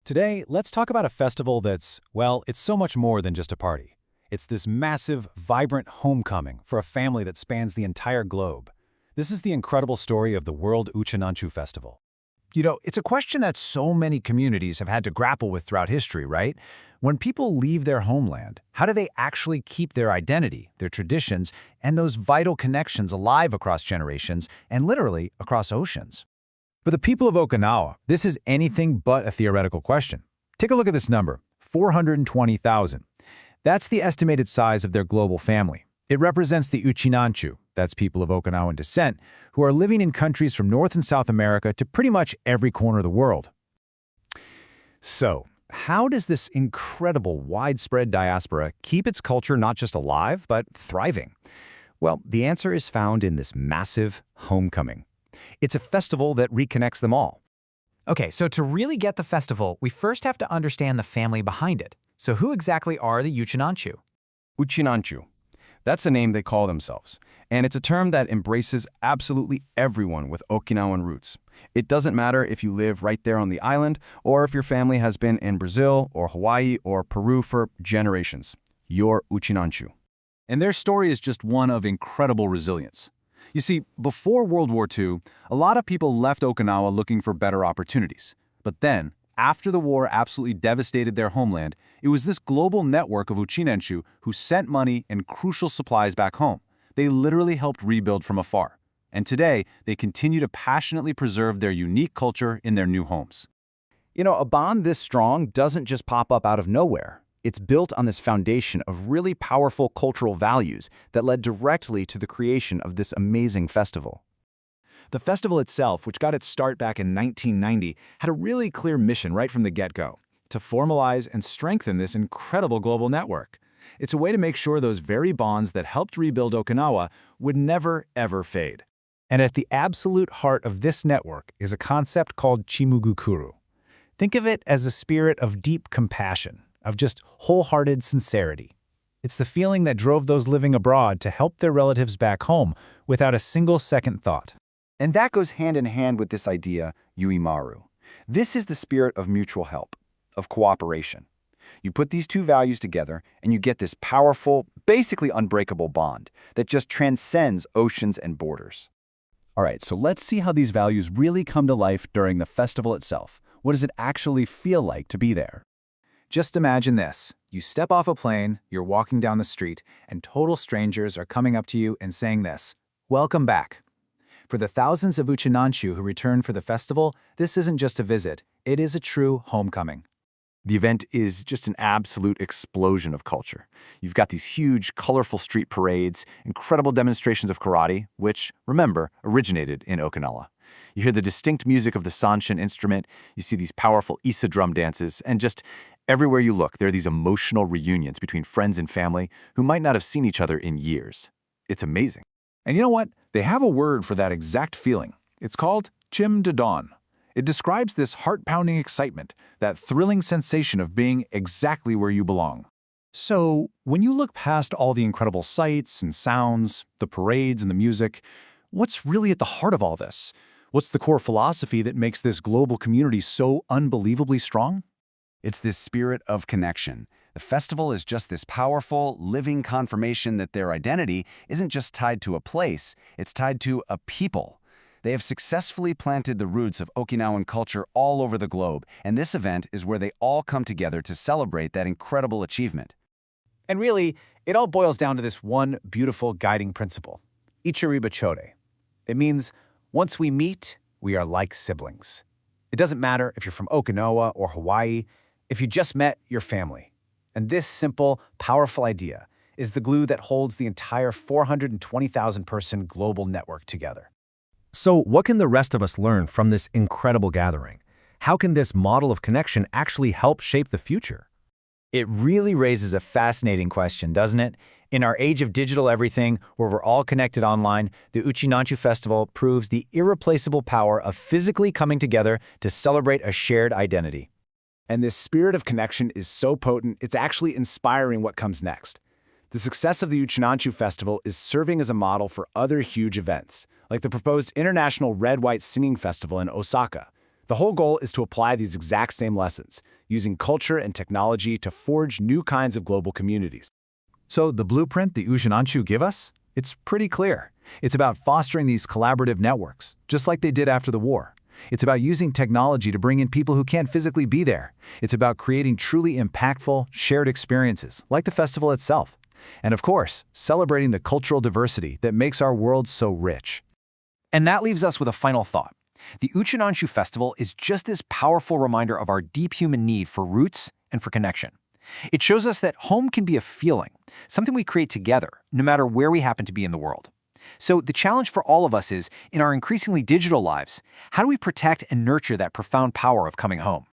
Today, let's talk about a festival that's, well, it's so much more than just a party. It's this massive, vibrant homecoming for a family that spans the entire globe. This is the incredible story of the World Uchinanchu Festival. It's a question that so many communities have had to grapple with throughout history, right? When people leave their homeland, how do they actually keep their identity, their traditions, and those vital connections alive across generations and literally across oceans? For the people of Okinawa, this is anything but a theoretical question. Take a look at this number, 420,000. That's the estimated size of their global family. It represents the Uchinanchu, that's people of Okinawan descent, who are living in countries from North and South America to pretty much every corner of the world. So, how does this incredible widespread diaspora keep its culture not just alive, but thriving? Well, the answer is found in this massive homecoming. It's a festival that reconnects them all. Okay, so to really get the festival, we first have to understand the family behind it. So who exactly are the Uchinanchu? Uchinanchu. That's the name they call themselves, and it's a term that embraces absolutely everyone with Okinawan roots. It doesn't matter if you live right there on the island, or if your family has been in Brazil, or Hawaii, or Peru for generations. You're Uchinanchu. And their story is just one of incredible resilience. You see, before World War II, a lot of people left Okinawa looking for better opportunities. But then, after the war absolutely devastated their homeland, it was this global network of Uchinanchu who sent money and crucial supplies back home. They literally helped rebuild from afar. And today, they continue to passionately preserve their unique culture in their new homes. A bond this strong doesn't just pop up out of nowhere. It's built on this foundation of really powerful cultural values that led directly to the creation of this amazing festival. The festival itself, which got its start back in 1990, had a really clear mission right from the get-go: to formalize and strengthen this incredible global network. It's a way to make sure those very bonds that helped rebuild Okinawa would never, ever fade. And at the absolute heart of this network is a concept called chimugukuru. Think of it as a spirit of deep compassion, of just wholehearted sincerity. It's the feeling that drove those living abroad to help their relatives back home without a single second thought. And that goes hand in hand with this idea, yuimaru. This is the spirit of mutual help, of cooperation. You put these two values together, and you get this powerful, basically unbreakable bond that just transcends oceans and borders. All right, so let's see how these values really come to life during the festival itself. What does it actually feel like to be there? Just imagine this. You step off a plane, you're walking down the street, and total strangers are coming up to you and saying this: "Welcome back." For the thousands of Uchinanchu who return for the festival, this isn't just a visit, it is a true homecoming. The event is just an absolute explosion of culture. You've got these huge, colorful street parades, incredible demonstrations of karate, which, remember, originated in Okinawa. You hear the distinct music of the sanshin instrument, you see these powerful Issa drum dances, and just everywhere you look, there are these emotional reunions between friends and family who might not have seen each other in years. It's amazing. And you know what? They have a word for that exact feeling. It's called chim de dawn. It describes this heart-pounding excitement, that thrilling sensation of being exactly where you belong. So, when you look past all the incredible sights and sounds, the parades and the music, what's really at the heart of all this? What's the core philosophy that makes this global community so unbelievably strong? It's this spirit of connection. The festival is just this powerful, living confirmation that their identity isn't just tied to a place, it's tied to a people. They have successfully planted the roots of Okinawan culture all over the globe, and this event is where they all come together to celebrate that incredible achievement. And really, it all boils down to this one beautiful guiding principle: Ichiriba Chode. It means, once we meet, we are like siblings. It doesn't matter if you're from Okinawa or Hawaii, if you just met your family. And this simple, powerful idea is the glue that holds the entire 420,000-person global network together. So what can the rest of us learn from this incredible gathering? How can this model of connection actually help shape the future? It really raises a fascinating question, doesn't it? In our age of digital everything, where we're all connected online, the Uchinanchu Festival proves the irreplaceable power of physically coming together to celebrate a shared identity. And this spirit of connection is so potent, it's actually inspiring what comes next. The success of the Uchinanchu Festival is serving as a model for other huge events, like the proposed International Red-White Singing Festival in Osaka. The whole goal is to apply these exact same lessons, using culture and technology to forge new kinds of global communities. So the blueprint the Uchinanchu give us? It's pretty clear. It's about fostering these collaborative networks, just like they did after the war. It's about using technology to bring in people who can't physically be there. It's about creating truly impactful, shared experiences, like the festival itself. And of course, celebrating the cultural diversity that makes our world so rich. And that leaves us with a final thought. The Uchinanchu Festival is just this powerful reminder of our deep human need for roots and for connection. It shows us that home can be a feeling, something we create together, no matter where we happen to be in the world. So the challenge for all of us is, in our increasingly digital lives, how do we protect and nurture that profound power of coming home?